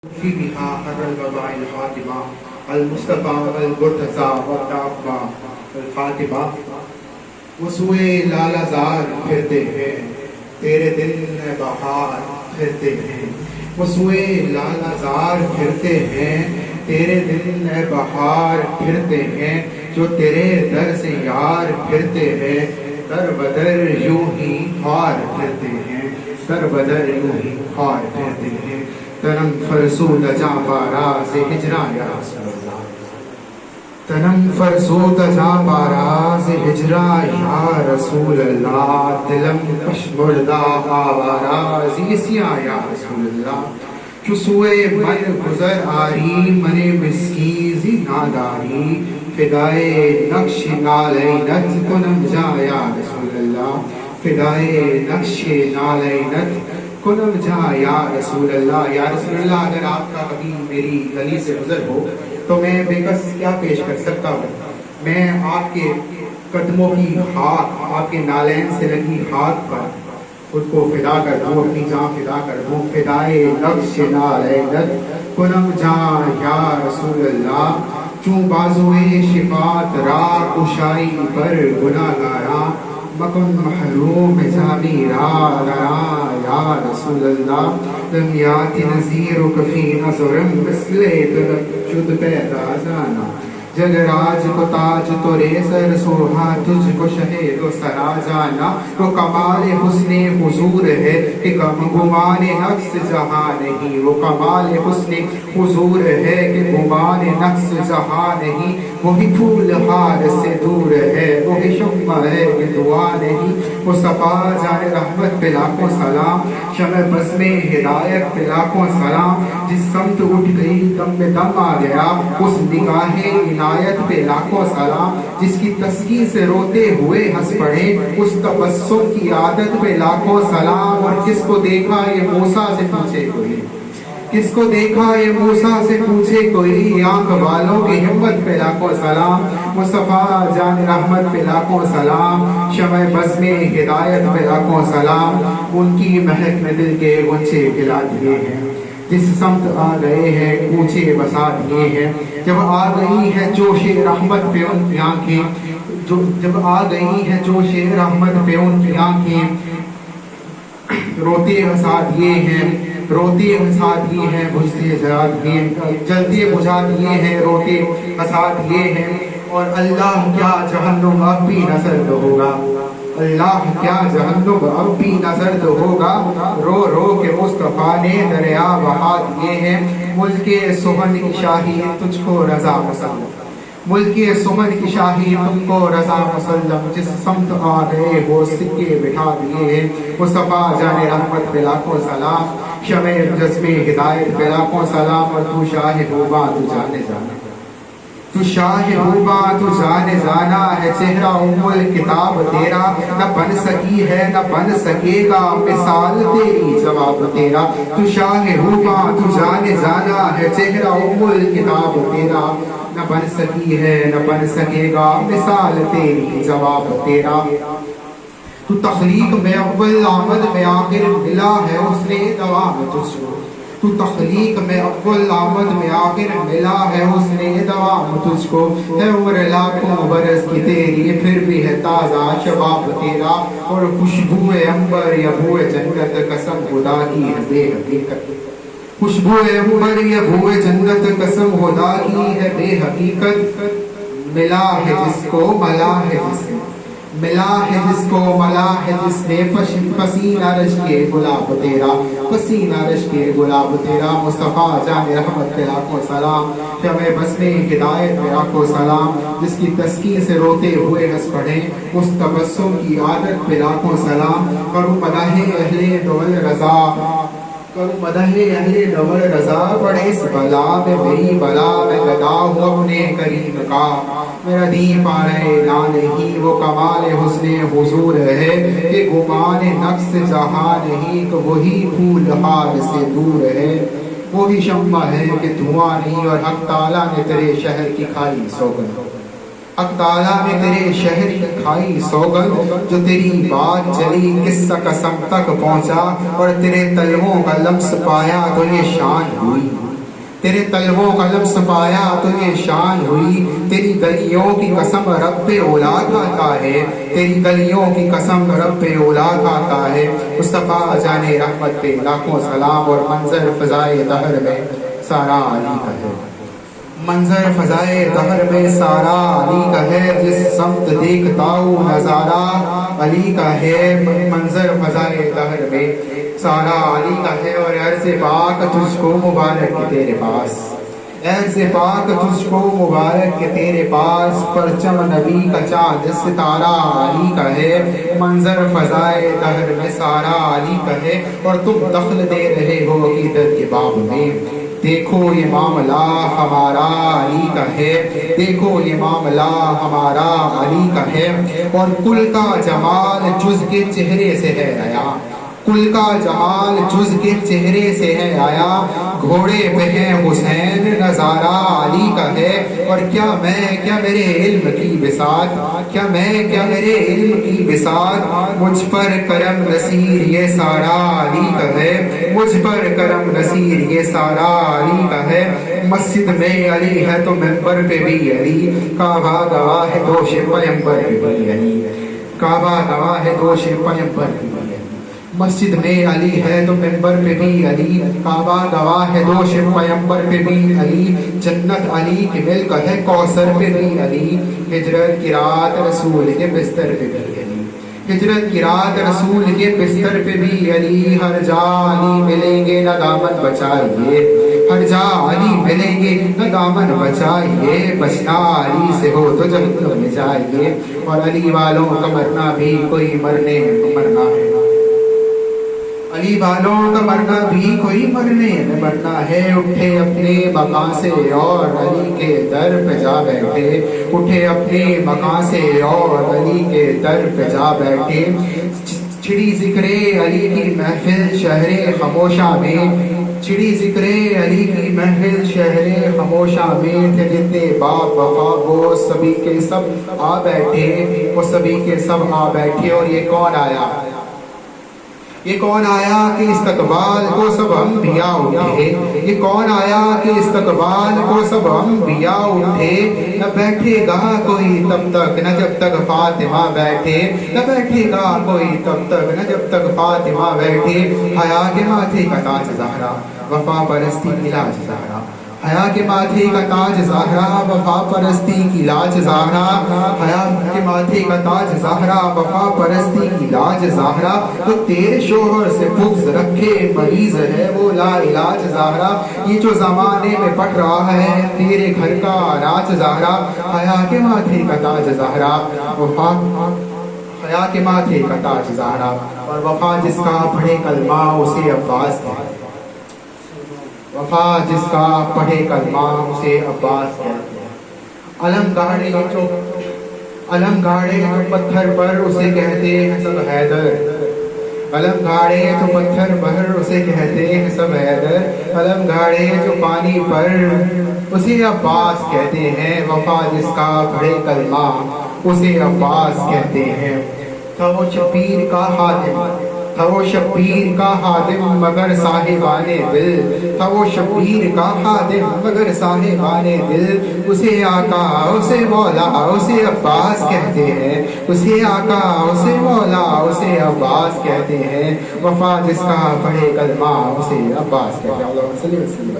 في بها قرر الوضع الحاتمة المصطفى المرتضى والتعبى الفاطمہ وسوئے لالا زار پھرتے ہیں تیرے دل بہار پھرتے ہیں وسوئے لالا زار پھرتے ہیں تیرے دل بہار پھرتے ہیں جو تیرے در سے یار پھرتے ہیں در بدر یوں ہی خوار پھرتے ہیں در بدر یوں ہی خوار پھرتے ہیں تنم فرسود جاں باراز ہجران یا رسول اللہ تنم فرسود جاں باراز ہجران یا رسول اللہ دلم پشمردہ آواراز یسیاں یا رسول اللہ چسوئے من گزر آری من مسکیزی ناداری فدائے نقش نالینت کنم جا یا رسول اللہ فدائے نقش نالینت کنم جا یا رسول اللہ یا رسول اللہ اگر آپ کا کبھی میری گلی سے گزر ہو تو میں بے کس کیا پیش کر سکتا ہوں میں آپ کے قدموں کی ہاتھ آپ کے نالین سے لگی ہاتھ پر خود کو فدا کر دوں اپنی جان فدا کر دوں فدائے نقش نالینت کنم جا یا رسول اللہ چوں بازوئے شفاعت راہ کشائی پر گناہ گاراں مکن محروم جامی را یا رسول اللہ لم یاتی نظیرک فی نظرم مثل تلجد پیدا جانا جگ راج کو تاج تو ریسر سوہا تجھ کو شہید و سرا جانا وہ کمال حسن حضور ہے کہ کم گمان نقص جہاں نہیں وہ کمال حسن حضور ہے کہ گمان نقص جہاں نہیں وہی پھول ہار سے دور ہے وہی شمع ہے کہ دعا نہیں وہ صفا جان رحمت پہ لاکھوں سلام شمع بزم ہدایت پہ لاکھوں سلام جس سمت اٹھ گئی دم میں دم آ گیا اس نگاہ عنایت پہ لاکھوں سلام جس کی تسکین سے روتے ہوئے ہنس پڑے اس تبسم کی عادت پہ لاکھوں سلام اور جس کو دیکھا یہ موسیٰ سے پوچھے کوئی کس کو دیکھا یہ موسیٰ سے پوچھے کوئی آنکھ والوں کی ہمت پہ لاکھوں سلام مصطفیٰ جان رحمت پہ لاکھوں سلام شمع بزم ہدایت پہ لاکھوں سلام ان کی مہک میں دل کے غنچے کھلا دیے ہیں جس سمت آ گئے ہیں کوچے بسا دیے ہیں جب آ گئی ہے جوش رحمت پہ ان کی آنکھیں جب آ گئی ہے جوش رحمت پہ ان کی آنکھیں روتے ہنسا دیے ہیں روتے ہنسا دیے ہیں بجھتے جلا دیے جلتے بجھا دیے ہیں روتے ہنسا دیے ہیں اور اللہ کیا جہنم اب بھی نظر ہوگا اللہ کیا جہنم اب بھی نظر ہوگا رو رو کے مصطفیٰ نے دریا بہا دیے ہیں ملک سہن کی شاہی تجھ کو رضا مسلم ملک سہن کی شاہی تم کو رضا مسلم جس سمت آ گئے وہ سکے بٹھا دیے ہیں مصطفیٰ جان رحمت پہ لاکھوں سلام شمع جذب ہدایت پہ لاکھوں سلام اور تو شاہ ہوبا تو جانے جانا تو شاہ ہوبا تو جانے جانا ہے چہرہ کتاب تیرا نہ بن سکی ہے نہ بن سکے گا مثال تیری جواب تیرا تو شاہ ہوبا تو جانے جانا ہے چہرہ کتاب تیرا نہ بن سکی ہے نہ بن سکے گا مثال تیری جواب تیرا تو تخلیق میں اول آمد میں آخر ملا ہے اس نے دوام تجھ کو تو تخلیق میں اول آمد میں آخر ملا ہے اس نے دوام تجھ کو ہے عمر لاکھوں برس کی تیری پھر بھی ہے تازہ شباب تیرا اور خوشبو عنبر یا بو جنت قسم خدا کی ہے بے حقیقت خوشبو عنبر یا بو جنت قسم خدا کی ہے بے حقیقت ملا ہے جس کو ملا ہے جس نے ملا ہے جس کو ملا ہے جس نے پسینہ رش کے گلاب تیرا پسینہ رش کے گلاب تیرا مصطفیٰ جان رحمت پہ لاکھوں سلام شمع بزم ہدایت پہ لاکھوں سلام جس کی تسکین سے روتے ہوئے ہنس پڑے اس تبسم کی عادت پہ لاکھوں سلام کروں مداح اہل دول رضا کروں مدح اہل دول رضا پڑے اس بلا میں میری بلا میں گدا ہوں اپنے کریم کا میرا دین پارے لا نہیں وہ کمال حسن حضور ہے کہ گمان نقص جہاں نہیں کہ وہی پھول ہار سے دور ہے وہی شمع ہے کہ دھواں نہیں اور حق تعالیٰ نے تیرے شہر کی کھائی سوگند حق تعالیٰ نے تیرے شہر کی کھائی سوگند جو تیری بات چلی قصہ قسم تک پہنچا اور تیرے تلووں کا لمس پایا تو یہ شان ہوئی تیرے طلبوں کا لمس پایا تو یہ شان ہوئی، تیری گلیوں کی قسم رب اولا کھاتا ہے، تیری گلیوں کی قسم رب اولا کھاتا ہے۔ مصطفیٰ جان رحمت پہ لاکھوں سلام، اور منظر فضائے دہر میں سارا علی کا ہے، منظر فضائے دہر میں سارا علی کا ہے، جس سمت دیکھتا ہوں نظارہ علی کا ہے، منظر فضائے دہر میں سارا علی کا ہے۔ اور عرض پاک تجھ کو مبارک کہ تیرے پاس، عرض پاک تجھ کو مبارک کہ تیرے پاس، پرچم نبی کا چاند ستارہ علی کا ہے، منظر فضائے دہر میں سارا علی کا ہے۔ اور تم دخل دے رہے ہو عقیدت کے باب میں، دیکھو یہ معاملہ ہمارا علی کا ہے، دیکھو یہ معاملہ ہمارا علی کا ہے۔ اور کل کا جمال جز کے چہرے سے ہے آیا، کل کا جمال جز کے چہرے سے ہے آیا، گھوڑے پہ ہے حسین نظارہ علی کا ہے۔ اور کیا میں کیا میرے علم کی بساط، کیا میں کیا میرے علم کی بساط، مجھ پر کرم نصیر یہ سارا علی کا ہے، مجھ پر کرم نصیر یہ سارا علی کا ہے۔ مسجد میں علی ہے تو منبر پہ بھی علی، کعبہ گواہ ہے دوش پیمبر پہ بھی علی، کعبہ گواہ ہے دوش پیمبر پہ بھی علی۔ مسجد میں علی ہے تو منبر پہ بھی علی، کعبہ گواہ ہے دوش پیمبر پہ بھی علی، جنت علی کی ملک ہے کوثر پہ بھی علی، ہجرت کی رات رسول کے بستر پہ بھی علی، ہجرت کی رات رسول کے بستر پہ بھی علی۔ ہر جا علی ملیں گے نہ دامن بچائیے، ہر جا علی ملیں گے نہ دامن بچائیے، بچنا علی سے ہو تو جہنم میں جائیے۔ اور علی والوں کا مرنا بھی کوئی مرنے میں مرنا ہے، علی والوں کا مرنا بھی کوئی مرنے میں مرنا ہے۔ اٹھے اپنے مکان سے اور علی کے در پہ جا بیٹھے، اٹھے اپنے مکان سے اور علی کے در پہ جا بیٹھے، چھڑی ذکر علی کی محفل شہر خاموشہ میں، چھڑی ذکر علی کی محفل شہر خاموشہ میں، تھے جتنے باپ وفا وہ سبھی کے سب آ بیٹھے، وہ سبھی کے سب آ بیٹھے۔ اور یہ کون آیا، یہ کون آیا کہ استقبال کو سب انبیاء اٹھے، یہ کون آیا کہ استقبال کو سب انبیاء اٹھے، نہ بیٹھے گا کوئی تب تک نہ جب تک فاطمہ بیٹھے، نہ بیٹھے گا کوئی تب تک نہ جب تک فاطمہ بیٹھے۔ حیا کے ماتھے کا تاج زہرا، وفا پرستی کی لاج زہرا، حیا کے ماتھے کا تاج زہرا، وفا پرستی کی لاج زہرا، حیا کے ماتھے کا تاج زہرا، وفا پرستی کی لاج زہرا، تو تیرے شوہر سے بغض رکھے مریض ہے وہ لا علاج زہرا، یہ جو زمانے میں پڑ رہا ہے تیرے گھر کا راج زہرا، حیا کے ماتھے کا تاج زہرا، وفا حیا کے ماتھے کا تاج زہرا، اور وفا جس کا پڑھے کلمہ اسے عباس کہتے ہیں، وفا جس کا پڑھے کلمہ اسے عباس کہتے ہیں۔ علم گاڑے جو پتھر پر اسے کہتے ہیں سب حیدر، علم گاڑے جو پتھر پر اسے کہتے ہیں سب حیدر، علم گاڑے جو پانی پر اسے عباس کہتے ہیں، وفا جس کا پڑھے کلمہ اسے عباس کہتے ہیں۔ تھا وہ شبیر کا خادم، تھا وہ شبیر کا خادم مگر صاحبانے دل، تھا وہ شبیر کا خادم مگر صاحبانے دل، اسے آقا اسے مولا اسے عباس کہتے ہیں، اسے آقا اسے مولا اسے عباس کہتے ہیں، وفا جس کا پڑھے کلمہ اسے عباس کہتے ہیں۔ اللہ صلی اللہ علیہ وسلم۔